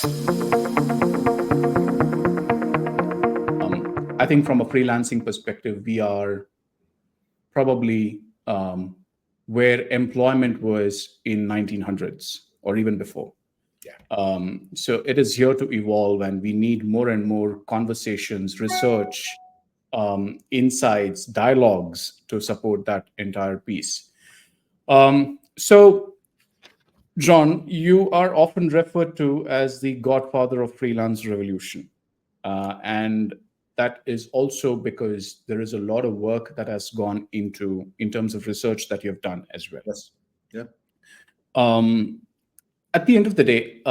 I think from a freelancing perspective, we are probably where employment was in 1900s or even before. Yeah. So it is here to evolve, and we need more and more conversations, research, insights, dialogues to support that entire piece. So, Jon, you are often referred to as the godfather of freelance revolution. And that is also because there is a lot of work that has gone into in terms of research that you've done as well. Yes. Yeah. At the end of the day,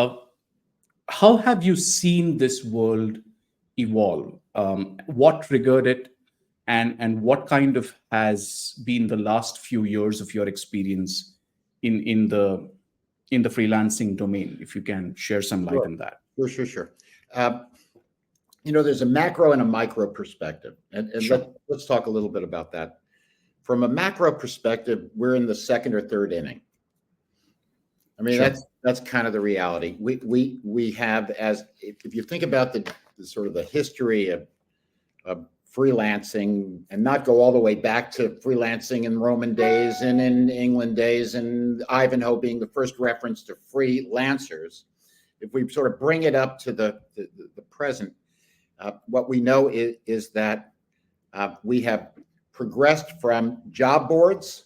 how have you seen this world evolve? What triggered it, and what kind of has been the last few years of your experience in the freelancing domain? If you can share some light on that. Sure. There's a macro and a micro perspective, and Sure. let's talk a little bit about that. From a macro perspective, we're in the second or third inning. I mean, Sure. that's kind of the reality. We have, as if you think about the sort of the history of freelancing, and not go all the way back to freelancing in Roman days and in England days, and Ivanhoe being the first reference to freelancers. If we sort of bring it up to the present, what we know is that we have progressed from job boards,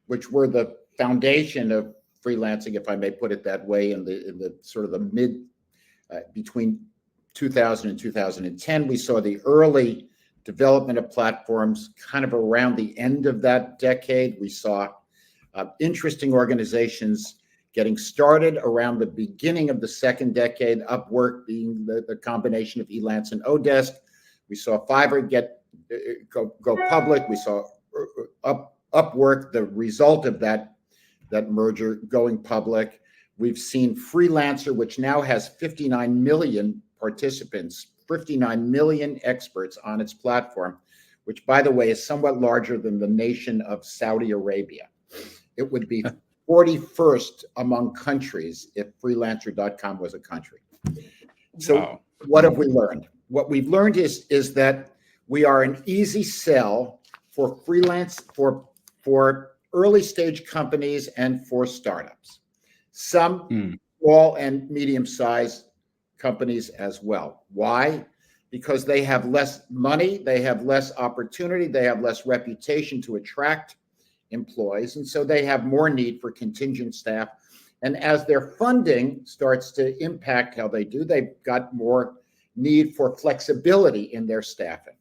which were the foundation of freelancing, if I may put it that way, in the sort of the mid between 2000 and 2010. We saw the early development of platforms kind of around the end of that decade. We saw interesting organizations getting started around the beginning of the second decade, Upwork being the combination of Elance and Odesk. We saw Fiverr go public. We saw Upwork, the result of that merger, going public. We've seen Freelancer, which now has 59 million participants, 59 million experts on its platform, which, by the way, is somewhat larger than the nation of Saudi Arabia. It would be 41st among countries if freelancer.com was a country. So Wow. What have we learned? What we've learned is that we are an easy sell for freelance, for early stage companies and for startups. Some small and medium-sized companies as well. Why? Because they have less money, they have less opportunity, they have less reputation to attract employees, and so they have more need for contingent staff. And as their funding starts to impact how they do, they've got more need for flexibility in their staffing.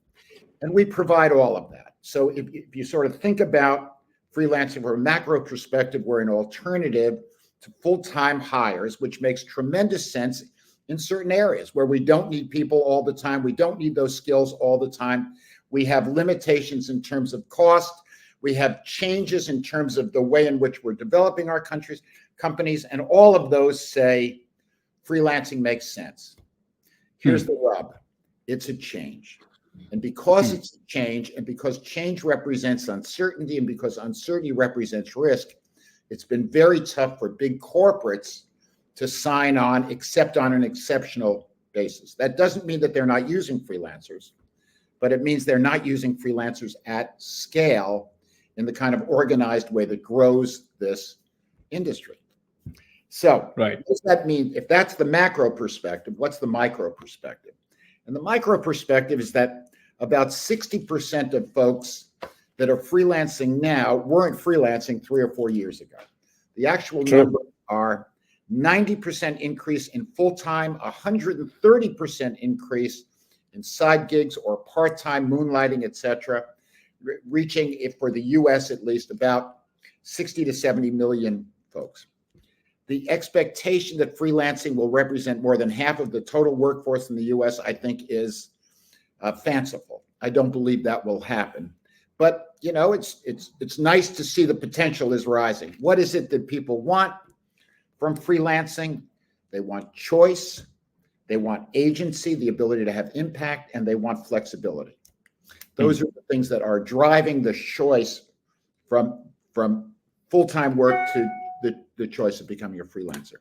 And we provide all of that. So if you sort of think about freelancing from a macro perspective, we're an alternative to full-time hires, which makes tremendous sense in certain areas where we don't need people all the time. We don't need those skills all the time. We have limitations in terms of cost. We have changes in terms of the way in which we're developing our companies, and all of those say freelancing makes sense. Here's the rub. It's a change. And because it's a change, and because change represents uncertainty, and because uncertainty represents risk, it's been very tough for big corporates to sign on, except on an exceptional basis. That doesn't mean that they're not using freelancers, but it means they're not using freelancers at scale in the kind of organized way that grows this industry. So Right. what does that mean? If that's the macro perspective, what's the micro perspective? And the micro perspective is that about 60% of folks that are freelancing now weren't freelancing 3 or 4 years ago. The actual numbers are 90% increase in full-time, 130% increase in side gigs or part-time moonlighting, etc., reaching, if for the US at least, about 60 to 70 million folks. The expectation that freelancing will represent more than half of the total workforce in the US, I think, is fanciful. I don't believe that will happen. But, it's nice to see the potential is rising. What is it that people want from freelancing? They want choice, they want agency, the ability to have impact, and they want flexibility. Those are the things that are driving the choice from full-time work to the choice of becoming a freelancer.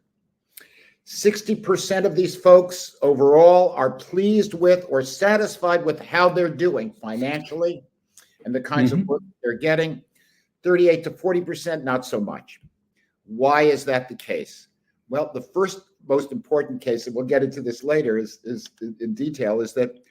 60% of these folks overall are pleased with or satisfied with how they're doing financially and the kinds of work they're getting. 38 to 40%, not so much. Why is that the case? Well, the first most important case, and we'll get into this later is in detail, is that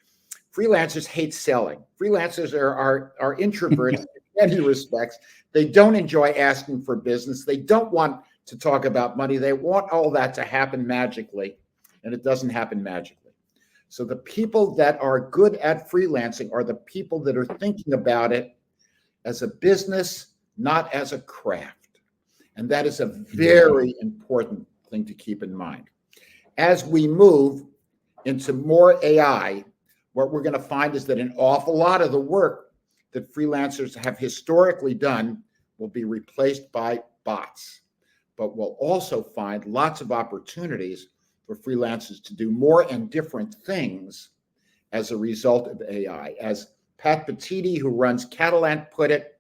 freelancers hate selling. Freelancers are introverts in many respects. They don't enjoy asking for business. They don't want to talk about money. They want all that to happen magically, and it doesn't happen magically. So the people that are good at freelancing are the people that are thinking about it as a business, not as a craft. And that is a very important thing to keep in mind. As we move into more AI, what we're going to find is that an awful lot of the work that freelancers have historically done will be replaced by bots. But we'll also find lots of opportunities for freelancers to do more and different things as a result of AI. As Pat Petiti, who runs Catalant, put it,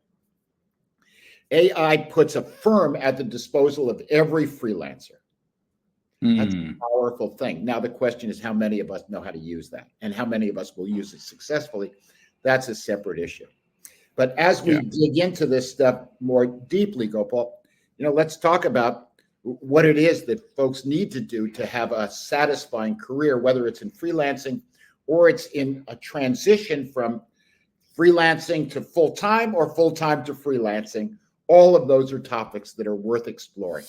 AI puts a firm at the disposal of every freelancer. That's a powerful thing. Now, the question is how many of us know how to use that and how many of us will use it successfully. That's a separate issue. But as we dig into this stuff more deeply, Gopal, let's talk about what it is that folks need to do to have a satisfying career, whether it's in freelancing or it's in a transition from freelancing to full-time or full-time to freelancing. All of those are topics that are worth exploring.